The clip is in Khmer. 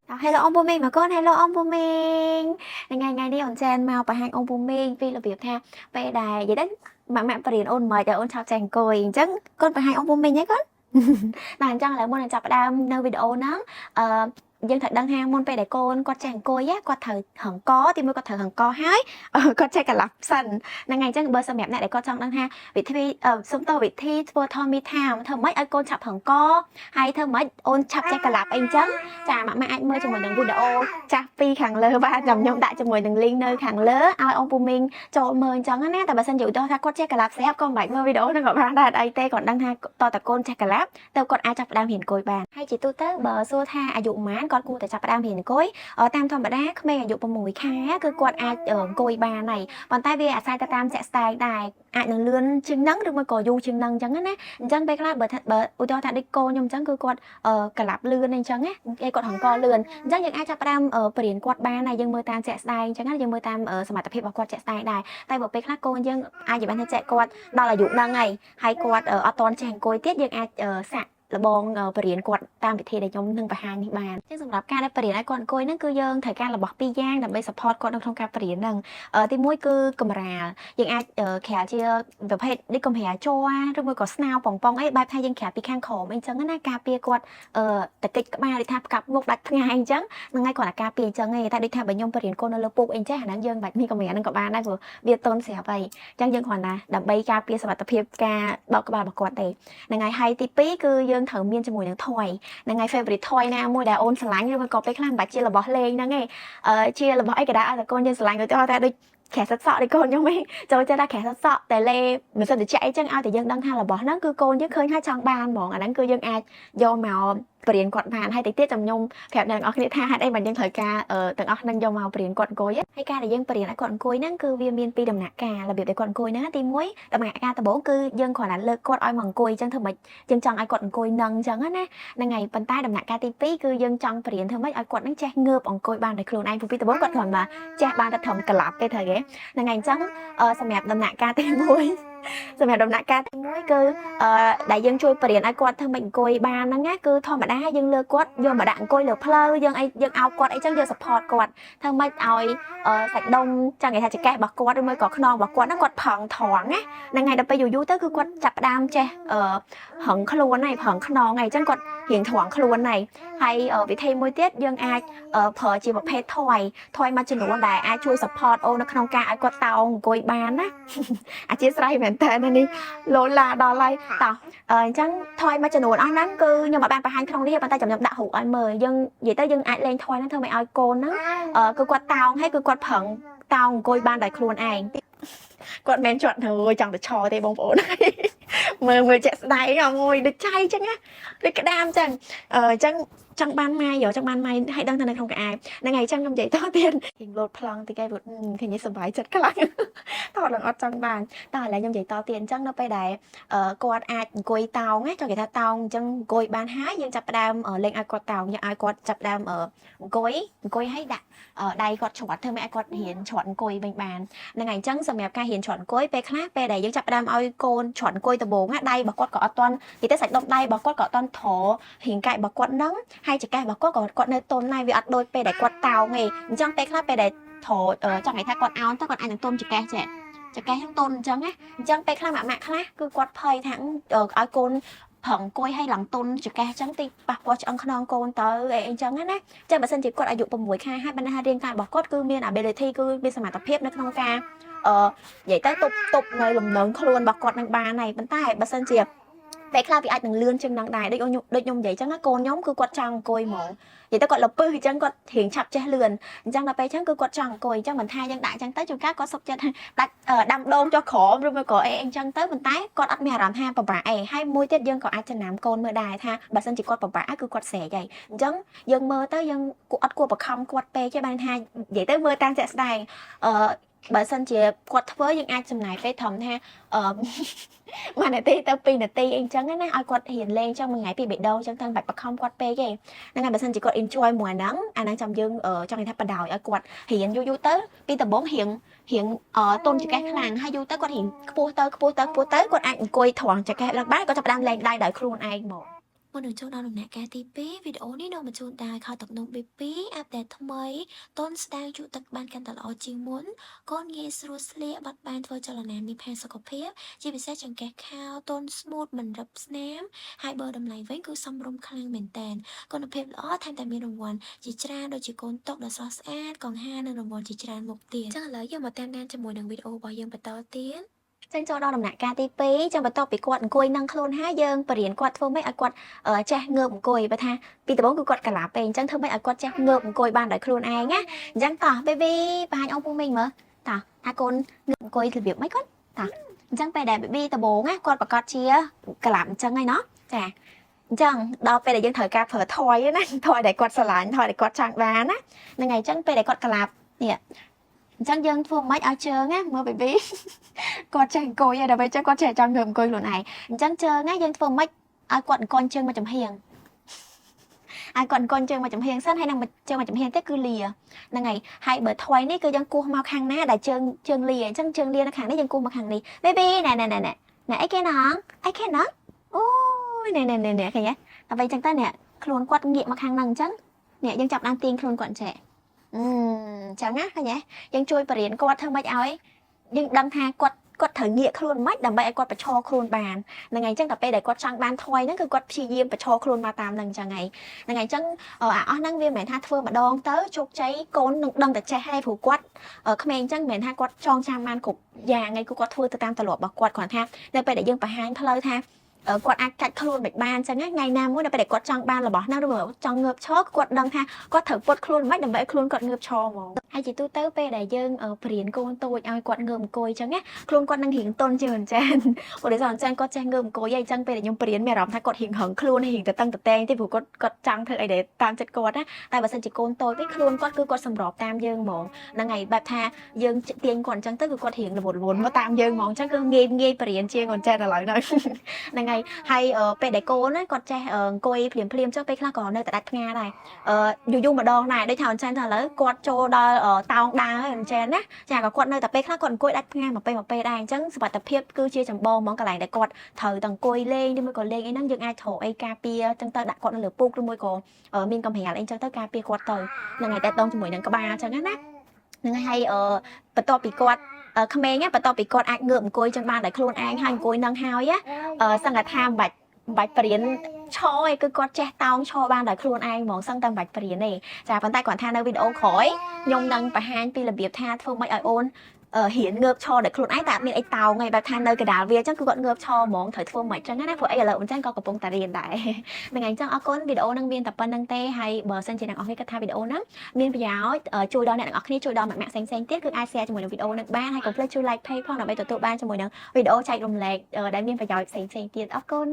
Hello ông Booming mà con hello ông Booming ngày ngày đi on chen mau bài hàng ông Booming vì là việc tha về đài vậy đấy mà mẹ phải điện ôn mời cho ôn chào chàng cười chắc con bài hàng ông Booming nhé con bạn chăng lại muốn là chọc đam nơi video nó dân thật đăng hang môn về để con chàng coi á con thời hẳn có thì mới có thời hẳn có hái con trai cả lập sần là ngày chắc bơ sầm mẹp này để con trong đăng hang vị thi sống tàu vị thi vừa thò mi tham thơ mấy ai con chập hẳn có hay thơ mấy ôn chập trai cả lập anh chăng chà mà anh mới cho mình đừng video cha phi khẳng lơ ba nhầm nhông đại cho mình đừng link nơi khẳng lơ ai ông Booming cho mời chăng á nè tại bà sân dụ cho con trai cả lập sẽ con bảy mơ video nó gọi ra đây đây tê còn đăng hang to tại con trai cả lập tao con ai chập đam hiển cối bàn hay chỉ tôi tới bờ xô thaอายุម៉ានគាត់គួរតែចាប់ផ្ដើមរៀនអង្គុយតាមធម្មតាក្មេងអាយុ6ខែគឺគាត់អាចអង្គុយបានហើយប៉ុន្តែវាអាស្រ័យទៅតាមជាក់ស្ដែងដែរអាចនឹងលឿនជាងហ្នឹងឬមួយក៏យូរជាងហ្នឹងអញ្ចឹងណាអញ្ចឹងពេលខ្លះបើឧទាហរណ៍ថាដូចកូនខ្ញុំអញ្ចឹងគឺគាត់កលាប់លឿនអញ្ចឹងណាគេគាត់ហងកលឿនអញ្ចឹងយើងអាចចាប់ផ្ដើមបរៀនគាត់បានហើយយើងមើលតាមជាក់ស្ដែងអញ្ចឹងណាយើងមើលតាមសមត្ថភាពរបស់គាត់ជាក់ស្ដែងដែរតែបើពេលខ្លះកូនយើងអាចនិយាយបានថាគាត់ដល់អាយុហ្នឹងហើយគាត់អត់តន់ចេះអង្គុយទៀតយើងអាចសាក់លបងបរៀនគាត់តាមវិធីដែលខ្ញុំនឹងបង្ហាញនេះបានចឹងសម្រាប់ការដែលបរៀនឲ្យគាត់អង្គុយហ្នឹងគឺយើងត្រូវការរបស់ពីរយ៉ាងដើម្បី support គាត់នៅក្នុងការបរៀនហ្នឹងទីមួយគឺកម្រាលយើងអាចក្រាលជាប្រភេទនេះកម្រាលជ័រឬមួយក៏ស្នោប៉ងអីបែបថាយើងក្រាលពីខាងក្រោមអីចឹងណាការពារគាត់តកិច្ចក្បាលដូចថាផ្កាប់មុខដាច់ថ្ងៃអញ្ចឹងហ្នឹងហើយគាត់តែការពារអញ្ចឹងឯងតែដូចថាបើខ្ញុំបរៀនកូននៅលើពុកអីចេះអាហ្នឹងយើងបាច់មានកម្រាលហ្នឹងក៏បានដែរព្រោះវាតន់ស្រាប់ហើយអញ្ចឹងយើងគ្រាន់តែដើម្បីការពារសុវត្ថិភាពការបោកក្បាលរបស់គាត់ទេហ្នឹងហើយទី2គឺយើងត្រូវមានជាមួយនឹងថយហ្នឹងហើយ favorite toy ណាមួយដែលអូនស្រឡាញ់ឬក៏ពេលខ្លះមិនបាច់ជារបស់លេងហ្នឹងឯងជារបស់អីក៏ដែរឲ្យតែកូនយើងស្រឡាញ់ទៅថាដូចខែសិតសក់ដូចកូនខ្ញុំឯងចូលចិត្តតែខែសិតសក់តែលេមិនសិនតែចាក់អីចឹងឲ្យតែយើងដឹងថារបស់ហ្នឹងគឺកូនយើងឃើញហើយចង់បានហ្មងអាហ្នឹងគឺយើងអាចយកមកបរៀនគាត់បានហើយតិចទៀតចាំខ្ញុំប្រាប់អ្នកទាំងអស់គ្នាថាហេតុអីបានយើងត្រូវការទាំងអស់ហ្នឹងយកមកបរៀនគាត់អង្គុយហើយការដែលយើងបរៀនឲ្យគាត់អង្គុយហ្នឹងគឺវាមានពីរដំណាក់កាលរបៀបដែលគាត់អង្គុយហ្នឹងទី1ដំណាក់កាលដំបូងគឺយើងគ្រាន់តែលើកគាត់ឲ្យមកអង្គុយចឹងធ្វើម៉េចយើងចង់ឲ្យគាត់អង្គុយនឹងចឹងណាហ្នឹងហើយប៉ុន្តែដំណាក់កាលទី2គឺយើងចង់បរៀនធ្វើម៉េចឲ្យគាត់ហ្នឹងចេះងើបអង្គុយបានដោយខ្លួនឯងពីដំបូងគាត់គ្រាន់តែចេះបានតែត្រឹមកន្លាប់ទេត្រូវទេហ្នឹងហើយអញ្ចឹងសម្រាប់ដំណាក់កាលទី1សម្រាប់ដំណាក់កាលទី1គឺដែលយើងជួយបរៀនឲ្យគាត់ធ្វើម៉េចអង្គុយបានហ្នឹងណាគឺធម្មតាយើងលើកគាត់យកមកដាក់អង្គុយលើផ្លូវយើងអីយើងឲ្យគាត់អីចឹងយើង support គាត់ធ្វើម៉េចឲ្យសាច់ដុំចង់និយាយថាចង្កេះរបស់គាត់ឬមួយក៏ខ្នងរបស់គាត់ហ្នឹងគាត់ផឹងត្រង់ណាហ្នឹងហើយដល់ពេលយូរទៅគឺគាត់ចាប់ផ្ដើមចេះហឹងខ្លួនហើយផឹងខ្នងហើយអញ្ចឹងគាត់រៀងត្រង់ខ្លួនហើយវិធីមួយទៀតយើងអាចប្រើជាប្រភេទថយមួយចំនួនដែលអាចជួយ support អូននៅក្នុងការឲ្យគាត់តោងអង្គុយបានណាអធិស្ឋានមែនតើនេះលោឡាដល់ហើយតោះអញ្ចឹងថយមួយចំនួនអស់ហ្នឹងគឺខ្ញុំអត់បានបង្ហាញក្នុងនេះទេប៉ុន្តែខ្ញុំដាក់រូបឲ្យមើលយើងនិយាយទៅយើងអាចលេងថយហ្នឹងធ្វើឲ្យកូនហ្នឹងគឺគាត់តោងហើយគឺគាត់ប្រឹងតោងអង្គុយបានដោយខ្លួនឯងគាត់មិនជាប់ទៅចង់ទៅឆទេបងប្អូនមើលជាក់ស្ដែងមួយដូចចៃអញ្ចឹងណាដូចក្តាមអញ្ចឹងអញ្ចឹងចង់បានម៉ាយចង់បានម៉ាយឲ្យដឹងថានៅក្នុងកៅអៅហ្នឹងហើយអញ្ចឹងខ្ញុំនិយាយតទៀតរៀងលោតប្លង់តិចគេព្រោះឃើញសុបាយចិត្តខ្លាំងតោះឡើងអត់ចង់បានតោះឥឡូវខ្ញុំនិយាយតទៀតអញ្ចឹងនៅពេលដែលគាត់អាចអង្គុយតោងណាចង់និយាយថាតោងអញ្ចឹងអង្គុយបានហើយយើងចាប់ផ្ដើមលេងឲ្យគាត់តោងយើងឲ្យគាត់ចាប់ផ្ដើមអង្គុយឲ្យដាក់ដៃគាត់ច្រត់ធ្វើម៉េចឲ្យគាត់រៀនច្រត់អង្គុយវិញបានហ្នឹងហើយអញ្ចឹងសម្រាប់ការរៀនច្រត់អង្គុយពេលខ្លះពេលដែលយើងចាប់ផ្ដើមឲ្យកូនច្រត់អង្គុយដំបូងណាដៃរបស់គាត់ក៏អត់ទាន់និយាយទៅសាច់ដុំដៃរបស់គាត់ក៏អត់ទាន់ធររាងកាយរបស់គាត់ហ្នឹងហើយចង្កេះរបស់គាត់ក៏គាត់នៅទន់ដែរវាអត់ដូចពេលដែលគាត់តោងទេអញ្ចឹងពេលខ្លះពេលដែលធរចង់និយាយថាគាត់អោនទៅគាត់អាចនឹងទុំចង្កេះចេះចង្កេះហ្នឹងទន់អញ្ចឹងណាអញ្ចឹងពេលខ្លះម៉ាក់ខ្លះគឺគាត់ភ័យថាឲ្យកូនប្រឹងអង្គុយឲ្យឡើងទុនចង្កេះអញ្ចឹងទីប៉ះពាល់ឆ្អឹងខ្នងកូនទៅអីអញ្ចឹងណាអញ្ចឹងបើសិនជាគាត់អាយុ6ខែហើយបណ្ដារាងកាយរបស់គាត់គឺមាន ability គឺមានសមត្ថភាពនៅក្នុងការនិយាយទៅទប់នៅលំនឹងខ្លួនរបស់គាត់នឹងបានហើយប៉ុន្តែបើសិនជាពេលខ្លះវាអាចនឹងលឿនជាងនឹងដែរដូចខ្ញុំនិយាយអញ្ចឹងណាកូនខ្ញុំគឺគាត់ចង់អង្គុយហ្មងនិយាយទៅគាត់លពឹសអញ្ចឹងគាត់រៀងឆាប់ចេះលឿនអញ្ចឹងដល់ពេលអញ្ចឹងគឺគាត់ចង់អង្គុយអញ្ចឹងមិនថាយើងដាក់អញ្ចឹងទៅជួនកាលគាត់សុខចិត្តដាច់ដាំដងចុះក្រោមឬមួយក៏អីអញ្ចឹងទៅប៉ុន្តែគាត់អត់មានអារម្មណ៍ថាពិបាកអីហើយមួយទៀតយើងក៏អាចចំណាំកូនមើលដែរថាបើសិនជាគាត់ពិបាកគឺគាត់ស្រែកហើយអញ្ចឹងយើងមើលទៅយើងអត់គួរបង្ខំគាត់ពេកទេបានថានិយាយទៅមើលតាមជាក់ស្ដែងបើសិនជាគាត់ធ្វើយើងអាចចំណាយពេលត្រឹមថា1នាទីទៅ2នាទីអីចឹងណាឲ្យគាត់រៀនលេងចឹងមួយថ្ងៃពីរបេះដូងចឹងទៅបាច់បខំគាត់ពេកទេហ្នឹងហើយបើសិនជាគាត់ enjoy មួយហ្នឹងអាហ្នឹងចាំយើងចង់និយាយថាបដោយឲ្យគាត់រៀនយូរទៅពីដំបូងរៀងទុនចង្កេះខ្លាំងហើយយូរទៅគាត់រៀងខ្ពស់ទៅគាត់អាចអង្គុយត្រង់ចង្កេះឡើងបានគាត់ចាប់ផ្ដើមលេងដៃដោយខ្លួនឯងមក មុននឹងចូលដល់ដំណាក់កាលទី2វីដេអូនេះនាំមកជូនដោយខទំនង BP អាប់ដេតថ្មីតូនស្ដាងជក់ទឹកបានកាន់តែល្អជាងមុនកូនងាយស្រួលស្លៀកបាត់បានធ្វើចលនាមានផាសុកភាពជាពិសេសចង្កេះខោតូនស្មូតមិនរឹបស្នាមហើយបើតម្លៃវិញគឺសមរម្យខ្លាំងមែនតើគុណភាពល្អថែមទាំងមានរង្វាន់ជាច្រើនដូចជាកូនតុកដ៏ស្រស់ស្អាតកង្ហារនិងរង្វាន់ជាច្រើនមុខទៀតចឹងឥឡូវយើងមកតាមដានជាមួយនឹងវីដេអូរបស់យើងបន្តទៀតចឹងចូលដល់ដំណាក់កាលទី2ចឹងបន្ទាប់ពីគាត់អង្គុយនឹងខ្លួនហើយយើងបរៀនគាត់ធ្វើម៉េចឲ្យគាត់ចេះងើបអង្គុយបើថាពីដំបូងគឺគាត់កាឡាពេកអញ្ចឹងធ្វើម៉េចឲ្យគាត់ចេះងើបអង្គុយបានដោយខ្លួនឯងណាអញ្ចឹងតោះ baby បង្ហាញអូនពូមីងមើលតោះថាកូនងើបអង្គុយរបៀបម៉េចគាត់តោះអញ្ចឹងពេលដែល baby ដំបូងណាគាត់ប្រកាសជាកាឡាអញ្ចឹងហើយណោះចាអញ្ចឹងដល់ពេលដែលយើងត្រូវការប្រើថយណាថយដែលគាត់ស្រឡាញ់ថយដែលគាត់ចង់បានណាហ្នឹងហើយអញ្ចឹងពេលដែលគាត់កាឡានេះអញ្ចឹងយើងធ្វើម៉េចឲ្យជើងណាមើល baby គាត់ចេះអង្គុយហើយដល់ពេលចឹងគាត់ចេះចង់ងើបអង្គុយខ្លួនឯងអញ្ចឹងជើងណាយើងធ្វើម៉េចឲ្យគាត់អង្គុយជើងមកចំហៀងឲ្យគាត់អង្គុយជើងមកចំហៀងសិនហើយនឹងជើងមកចំហៀងទៀតគឺលាហ្នឹងហើយបើថយនេះគឺយើងគោះមកខាងណាដែលជើងលាអញ្ចឹងជើងលានៅខាងនេះយើងគោះមកខាងនេះ baby ណែអីគេណងអូយណែឃើញទេដល់ពេលចឹងទៅនេះខ្លួនគាត់ងាកមកខាងហ្នឹងអញ្ចឹងនេះយើងចាប់ដើមទាញខ្លួនគាត់ចេះចឹងណាឃើញទេយើងជួយបរៀនគាត់ធ្វើម៉េចឲ្យយើងដឹងថាគាត់ត្រូវងាកខ្លួនមិនដើម្បីឲ្យគាត់បញ្ឈរខ្លួនបានហ្នឹងហើយអញ្ចឹងតែពេលដែលគាត់ចង់បានថយហ្នឹងគឺគាត់ព្យាយាមបញ្ឈរខ្លួនមកតាមហ្នឹងអញ្ចឹងហើយហ្នឹងហើយអញ្ចឹងអស់ហ្នឹងវាមិនមែនថាធ្វើម្ដងទៅជោគជ័យកូននឹងដឹងតែចេះហើយព្រោះគាត់ក្មេងអញ្ចឹងមិនមែនថាគាត់ចងចាំបានគ្រប់យ៉ាងហើយគឺគាត់ធ្វើទៅតាមទម្លាប់របស់គាត់គ្រាន់ថានៅពេលដែលយើងបង្ហាញផ្លូវថាគាត់អាចកាច់ខ្លួនមិនបានអញ្ចឹងថ្ងៃណាមួយនៅពេលដែលគាត់ចង់បានរបស់ហ្នឹងឬចង់ងើបឈរគាត់ដឹងថាគាត់ត្រូវពុតខ្លួនមិនដើម្បីឲ្យខ្លួនគាត់ងើបឈរហ្មងហើយជាទូទៅពេលដែលយើងបរៀនកូនតូចឲ្យគាត់ងើបអង្គុយអញ្ចឹងណាខ្លួនគាត់នឹងរៀងទន់ជាងអញ្ចឹងព្រោះដោយសារអញ្ចឹងគាត់ចេះងើបអង្គុយហើយអញ្ចឹងពេលដែលខ្ញុំបរៀនមានអារម្មណ៍ថាគាត់រៀងហឹងខ្លួនរៀងទៅតឹងតែងទេព្រោះគាត់ចង់ធ្វើអីដែលតាមចិត្តគាត់ណាតែបើសិនជាកូនតូចវិញខ្លួនគាត់គឺគាត់សម្របតាមយើងហ្មងហ្នឹងហើយបែបថាយើងទាញគាត់អញ្ចឹងទៅគឺគាត់រៀងរវល់មកតាមយើងហ្មងអញ្ចឹងគឺងាយបរៀនជាងគាត់ចេះឥឡូវហ្នឹងហើយពេលដែលកូនណាគាត់ចេះអង្គុយភ្លាមចុះពេលខ្លះក៏នៅតែដាច់ផ្ងាដែរយូរម្ដងដែរដូចថាអញ្ចឹងទៅឥឡូវគាត់ចូលដល់តោងដើរហើយអញ្ចឹងណាចាក៏គាត់នៅតែពេលខ្លះគាត់អង្គុយដាច់ផ្ងាមកពេលដែរអញ្ចឹងសុខភាពគឺជាចម្បងហ្មងកន្លែងដែលគាត់ត្រូវតែអង្គុយលេងឬមួយក៏លេងអីហ្នឹងយើងអាចត្រូវអីការពារអញ្ចឹងទៅដាក់គាត់នៅលើពុកឬមួយក៏មានកំរាលអីអញ្ចឹងទៅការពារគាត់ទៅហ្នឹងហើយតែតងជាមួយនឹងក្បាលអញ្ចឹងណាហ្នឹងហើយបន្ទាប់ពីគាត់ក្មេងបន្ទាប់ពីគាត់អាចងើបអង្គុយចឹងបានដោយខ្លួនឯងហើយអង្គុយនឹងហើយសង្កថាមិនបាច់បរៀនឈរឯងគឺគាត់ចេះតោងឈរបានដោយខ្លួនឯងហ្មងសឹងតែមិនបាច់បរៀនទេចាប៉ុន្តែគាត់ថានៅវីដេអូក្រោយខ្ញុំនឹងបង្ហាញពីរបៀបថាធ្វើម៉េចឲ្យអូនរៀនងើបឈរដោយខ្លួនឯងតែអត់មានអីតោងឯងបែបថានៅកណ្ដាលវាអញ្ចឹងគឺគាត់ងើបឈរហ្មងត្រូវធ្វើមិនអញ្ចឹងណាព្រោះអីឥឡូវអញ្ចឹងក៏កំពុងតែរៀនដែរហ្នឹងហើយអញ្ចឹងអរគុណវីដេអូនឹងមានតែប៉ុណ្្នឹងទេហើយបើសិនជាអ្នកនរគ្នាគិតថាវីដេអូហ្នឹងមានប្រយោជន៍ជួយដល់អ្នកនរគ្នាជួយដល់ម៉ាក់ផ្សេងទៀតគឺអាច share ជាមួយនឹងវីដេអូហ្នឹងបានហើយកុំភ្លេចជួយ like page ផងដើម្បីទទួលបានជាមួយនឹងវីដេអូចែករំលែកដែលមានប្រយោជន៍ផ្សេងទៀតអរគុណ